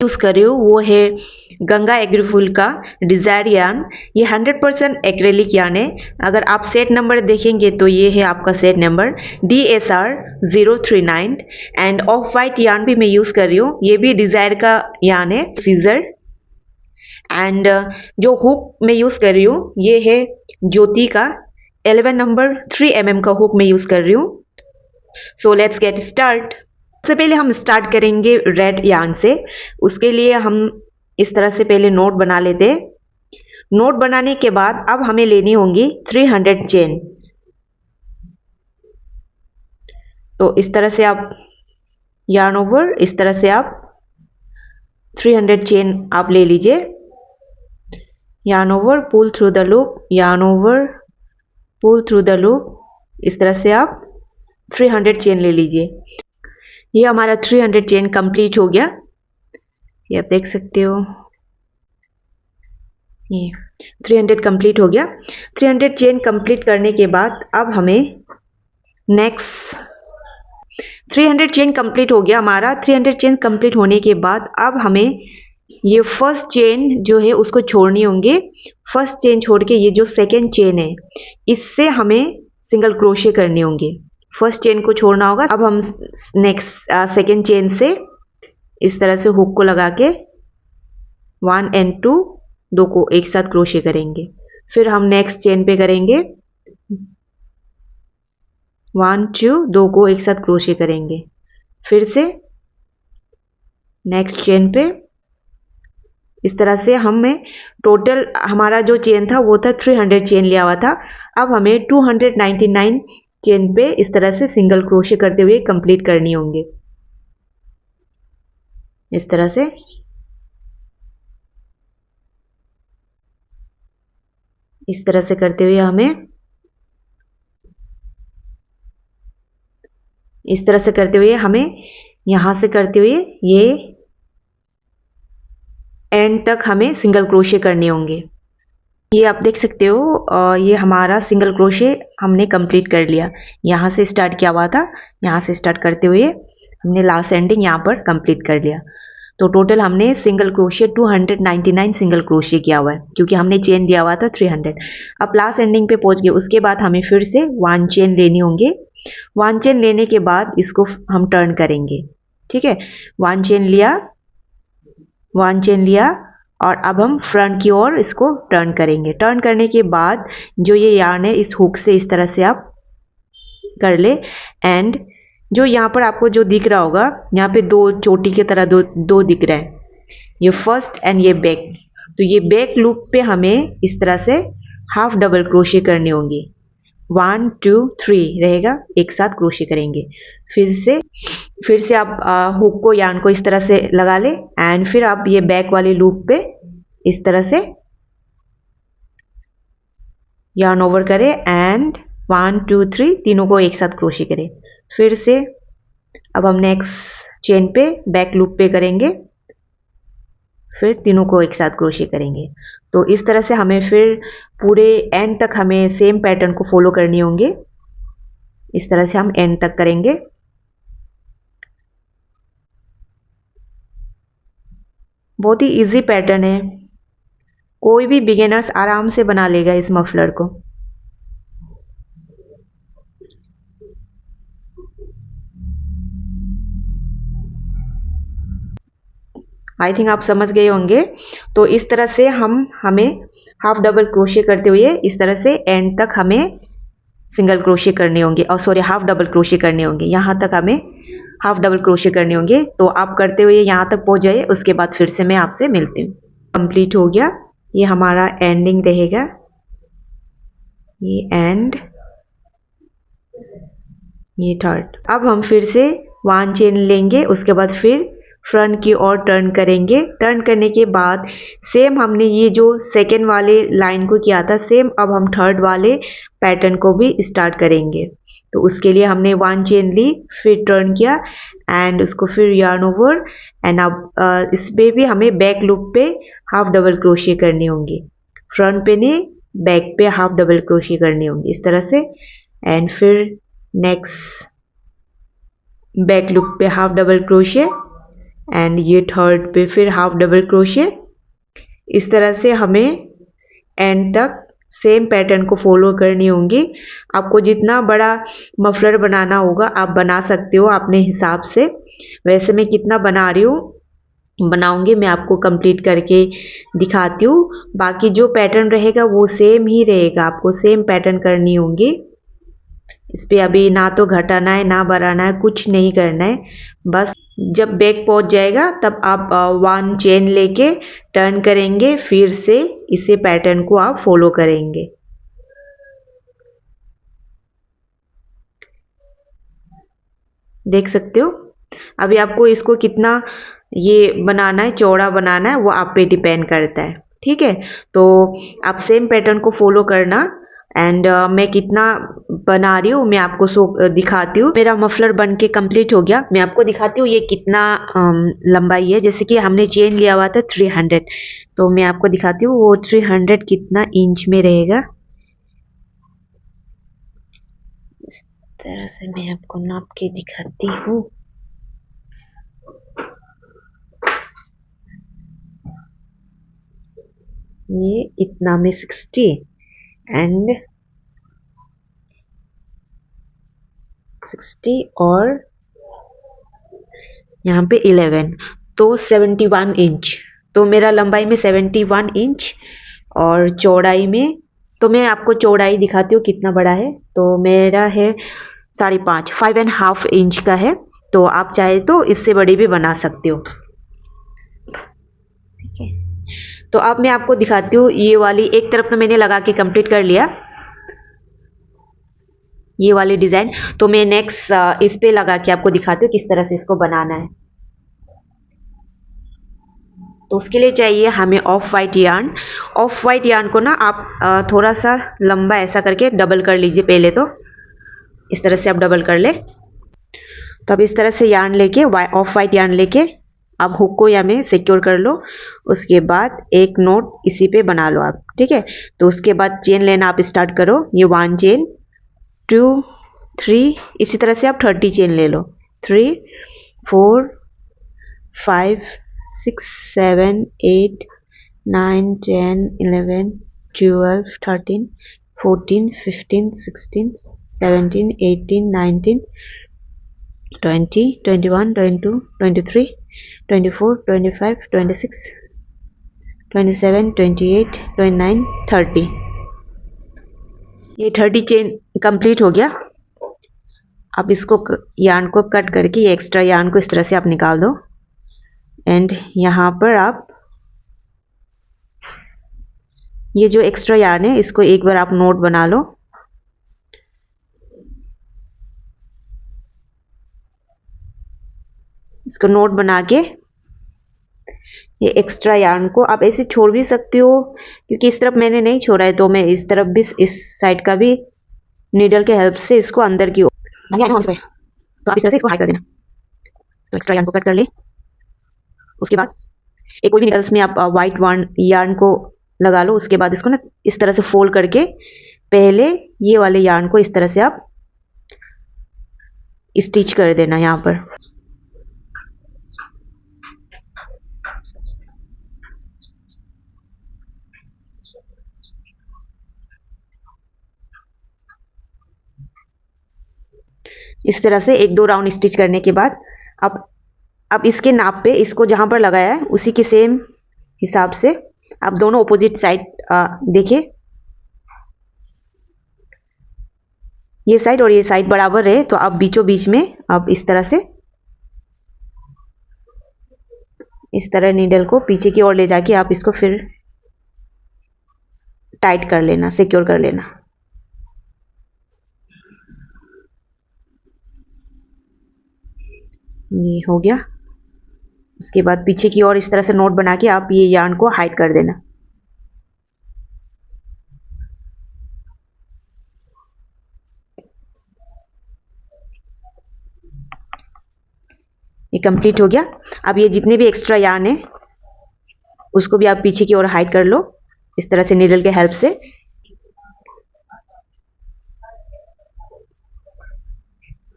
Use कर रही हूँ वो है गंगा एग्रीफुल का डिज़ायर यार्न। ये 100% एक्रेलिक यार्न है। अगर आप सेट नंबर देखेंगे तो ये है आपका set number DSR 039। End of white yarn भी मैं यूज़ कर रही हूँ, ये भी डिज़ायर का यार्न है, सीजर। एंड जो हुक मैं यूज़ कर रही हूँ ये है ज्योति का 11 नंबर 3 mm का हुक मैं यूज़ कर रही हूँ। So let's get start. सबसे पहले हम स्टार्ट करेंगे रेड यार्न से। उसके लिए हम इस तरह से पहले नोट बना लेते हैं। नोट बनाने के बाद अब हमें लेनी होंगी 300 चेन। तो इस तरह से आप यार्न ओवर, इस तरह से आप 300 चेन आप ले लीजिए। Yarn over, pull through the loop, yarn over, pull through the loop, इस तरह से आप 300 चेन ले लीजिए। ये हमारा 300 चेन कंप्लीट हो गया, ये आप देख सकते हो। ये 300 कंप्लीट हो गया। 300 चेन कंप्लीट करने के बाद अब हमें नेक्स्ट 300 चेन कंप्लीट हो गया हमारा। 300 चेन कंप्लीट होने के बाद अब हमें ये फर्स्ट चेन जो है उसको छोड़नी होंगे। फर्स्ट चेन छोड़ के ये जो सेकेंड चेन है इससे हमें सिंगल क्रोशे करने होंगे। फर्स्ट चेन को छोड़ना होगा। अब हम नेक्स्ट सेकेंड चेन से इस तरह से हुक को लगा के 1 and 2 दो को एक साथ क्रोशे करेंगे। फिर हम नेक्स्ट चेन पे करेंगे 1 2 दो को एक साथ क्रोशे करेंगे। फिर से नेक्स्ट चेन पे इस तरह से हमें टोटल हमारा जो चेन था वो था 300 चेन लिया हुआ था। अब हमें 299 चेन पे इस तरह से सिंगल क्रोशे करते हुए कंप्लीट करनी होंगे। इस तरह से करते हुए हमें इस तरह से करते हुए हमें यहां से करते हुए ये एंड तक हमें सिंगल क्रोशे करने होंगे। ये आप देख सकते हो ये हमारा सिंगल क्रोशे हमने कंप्लीट कर लिया। यहाँ से स्टार्ट किया हुआ था, यहाँ से स्टार्ट करते हुए हमने लास्ट एंडिंग यहाँ पर कंप्लीट कर लिया। तो टोटल हमने सिंगल क्रोशे 299 सिंगल क्रोशे किया हुआ है, क्योंकि हमने चेन लिया हुआ था 300। अब लास्ट एंडिंग पे पहुंच गए। उसके बाद हमें फिर से 1 चेन लेनी होंगे। 1 चेन लेने के बाद इसको हम टर्न करेंगे। ठीक है, 1 चेन लिया, 1 चेन लिया और अब हम फ्रंट की ओर इसको टर्न करेंगे। टर्न करने के बाद जो ये यार्न है इस हुक से इस तरह से आप कर ले। एंड जो यहाँ पर आपको जो दिख रहा होगा, यहाँ पे दो चोटी की तरह दो दिख रहा है, ये फर्स्ट एंड ये बैक। तो ये बैक लूप पे हमें इस तरह से हाफ डबल क्रोशे करने होंगे। 1 2 3 रहेगा, एक साथ क्रोशे करेंगे। फिर से आप हुक को यार्न को इस तरह से लगा ले। एंड फिर आप ये बैक वाले लूप पे इस तरह से यार्न ओवर करें एंड 1 2 3 तीनों को एक साथ क्रोशे करें। फिर से अब हम नेक्स्ट चेन पे बैक लूप पे करेंगे, फिर तीनों को एक साथ क्रोशे करेंगे। तो इस तरह से हमें फिर पूरे एंड तक हमें सेम पैटर्न को फॉलो करनी होंगे। इस तरह से हम एंड तक करेंगे। बहुत ही इजी पैटर्न है, कोई भी बिगिनर्स आराम से बना लेगा इस मफलर को। आई थिंक आप समझ गए होंगे। तो इस तरह से हमें हाफ डबल क्रोशे करते हुए इस तरह से एंड तक हमें सिंगल क्रोशे करने होंगे, और सॉरी हाफ डबल क्रोशे करने होंगे। यहाँ तक हमें हाफ डबल क्रोशे करने होंगे। तो आप करते हुए यहाँ तक पहुँच जाइए, उसके बाद फिर से मैं आपसे मिलती हूँ। कंप्लीट हो गया, ये हमारा एंडिंग रहेगा, ये एंड, ये थर्ड। अब हम फिर से 1 चेन लेंगे, उसके बाद फिर फ्रंट की ओर टर्न करेंगे। टर्न करने के बाद सेम हमने ये जो सेकेंड वाले लाइन को किया था, सेम अब हम थर्ड वाले पैटर्न को भी स्टार्ट करेंगे। तो उसके लिए हमने 1 चेन ली, फिर टर्न किया एंड उसको फिर यार्न ओवर। एंड अब इस पे भी हमें बैक लूप पे हाफ डबल क्रोशे करनी होंगी। फ्रंट पे नहीं, बैक पे हाफ डबल क्रोशे करनी होंगी इस तरह से। एंड फिर नेक्स्ट बैक लूप पे हाफ डबल क्रोशे एंड ये थर्ड पे फिर हाफ डबल क्रोशे। इस तरह से हमें एंड तक सेम पैटर्न को फॉलो करनी होंगी। आपको जितना बड़ा मफलर बनाना होगा आप बना सकते हो अपने हिसाब से। वैसे मैं कितना बना रही हूँ बनाऊंगी मैं आपको कंप्लीट करके दिखाती हूँ। बाकी जो पैटर्न रहेगा वो सेम ही रहेगा, आपको सेम पैटर्न करनी होंगी। इस पे अभी ना तो घटाना है ना बढ़ाना है, कुछ नहीं करना है। बस जब बैक पहुंच जाएगा तब आप वन चेन लेके टर्न करेंगे, फिर से इसे पैटर्न को आप फॉलो करेंगे। देख सकते हो। अभी आपको इसको कितना ये बनाना है, चौड़ा बनाना है, वो आप पे डिपेंड करता है। ठीक है, तो आप सेम पैटर्न को फॉलो करना। एंड मैं कितना बना रही हूँ मैं आपको दिखाती हूँ। मेरा मफलर बन के कंप्लीट हो गया। मैं आपको दिखाती हूँ ये कितना लंबाई है। जैसे कि हमने चेन लिया हुआ था 300, तो मैं आपको दिखाती हूँ वो 300 कितना इंच में रहेगा। इस तरह से मैं आपको नाप के दिखाती हूँ। ये इतना में 60 एंड 60 और यहाँ पे 11, तो 71 इंच। तो मेरा लंबाई में 71 इंच और चौड़ाई में, तो मैं आपको चौड़ाई दिखाती हूँ कितना बड़ा है। तो मेरा है 5.5, 5.5 इंच का है। तो आप चाहे तो इससे बड़ी भी बना सकते हो। ठीक है, तो अब मैं आपको दिखाती हूँ ये वाली एक तरफ तो मैंने लगा के कंप्लीट कर लिया ये वाली डिजाइन। तो मैं नेक्स्ट इस पे लगा के आपको दिखाती हूँ किस तरह से इसको बनाना है। तो उसके लिए चाहिए हमें of white yarn. Of white yarn को ना आप थोड़ा सा लंबा ऐसा करके डबल कर लीजिए। पहले तो इस तरह से आप डबल कर ले। तो अब इस तरह से यार्न लेके ऑफ वाइट यार्न लेके आप हुक को या में सिक्योर कर लो। उसके बाद एक नोट इसी पे बना लो आप। ठीक है, तो उसके बाद चेन लेना आप स्टार्ट करो। ये 1 चेन 2 3, इसी तरह से आप 30 चेन ले लो। 3 4 5 6 7 8 9 10 11 12 13 14 15 16 17 18 19 20 21 22 23 24 25 26 27 28 29 30। ये 30 चेन कंप्लीट हो गया। अब इसको यार्न को कट करके ये एक्स्ट्रा यार्न को इस तरह से आप निकाल दो। एंड यहाँ पर आप ये जो एक्स्ट्रा यार्न है इसको एक बार आप नोट बना लो। इसको नोट बना के ये एक्स्ट्रा यार्न को आप ऐसे छोड़ भी सकते हो, क्योंकि इस तरफ मैंने नहीं छोड़ा है तो मैं इस तरफ भी इस साइड का भी नीडल के हेल्प से इसको अंदर की ओर तो आप इस तरह से इसको हाइड कर देना। तो एक्स्ट्रा यार्न को कट कर ले। उसके बाद एक कोई भी नीडल्स में आप वाइट यार्न को लगा लो। उसके बाद इसको ना इस तरह से फोल्ड करके पहले ये वाले यार्न को इस तरह से आप स्टिच कर देना यहाँ पर। इस तरह से एक दो राउंड स्टिच करने के बाद अब इसके नाप पे इसको जहां पर लगाया है उसी के सेम हिसाब से आप दोनों ऑपोजिट साइड देखिए, ये साइड और ये साइड बराबर है। तो आप बीचों बीच में आप इस तरह से इस तरह नीडल को पीछे की ओर ले जाके आप इसको फिर टाइट कर लेना, सिक्योर कर लेना। ये हो गया। उसके बाद पीछे की ओर इस तरह से नोट बना के आप ये यार्न को हाइड कर देना। ये कंप्लीट हो गया। अब ये जितने भी एक्स्ट्रा यार्न है उसको भी आप पीछे की ओर हाइड कर लो इस तरह से नीडल के हेल्प से।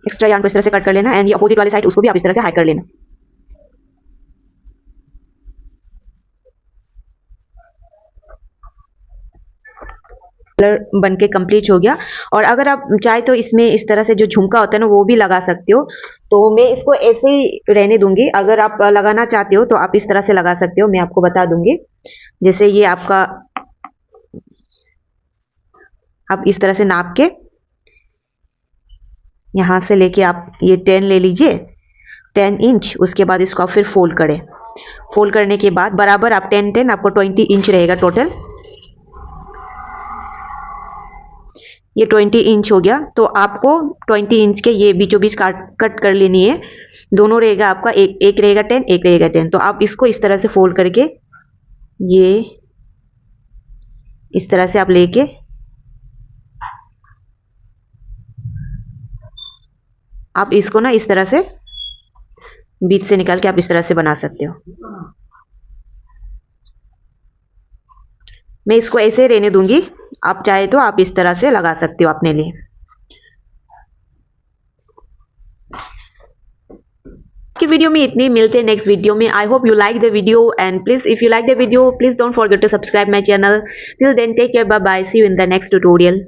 एक्स्ट्रा यार्न को इस तरह से कट कर लेना एंड ये अपोजिट वाले साइड उसको भी आप इस तरह से हाइड कर लेना। कलर बन के कंप्लीट हो गया। और अगर आप चाहे तो इसमें इस तरह से जो झुमका होता है ना वो भी लगा सकते हो। तो मैं इसको ऐसे ही रहने दूंगी। अगर आप लगाना चाहते हो तो आप इस तरह से लगा सकते हो, मैं आपको बता दूंगी। जैसे ये आपका, आप इस तरह से नाप के यहां से लेके आप ये 10 ले लीजिए, 10 इंच। उसके बाद इसको आप फिर फोल्ड करें। फोल्ड करने के बाद बराबर आप 10 आपको 20 इंच रहेगा टोटल। ये 20 इंच हो गया। तो आपको 20 इंच के ये बीचों बीच कट कर लेनी है। दोनों रहेगा आपका, एक रहेगा 10, एक रहेगा 10। तो आप इसको इस तरह से फोल्ड करके ये इस तरह से आप लेके आप इसको ना इस तरह से बीच से निकाल के आप इस तरह से बना सकते हो। मैं इसको ऐसे रहने दूंगी, आप चाहे तो आप इस तरह से लगा सकते हो अपने लिए। की वीडियो में इतने, मिलते हैं नेक्स्ट वीडियो में। I hope you like the video and please if you like the video please don't forget to subscribe my channel. Till then take care, bye bye, see you in the next tutorial.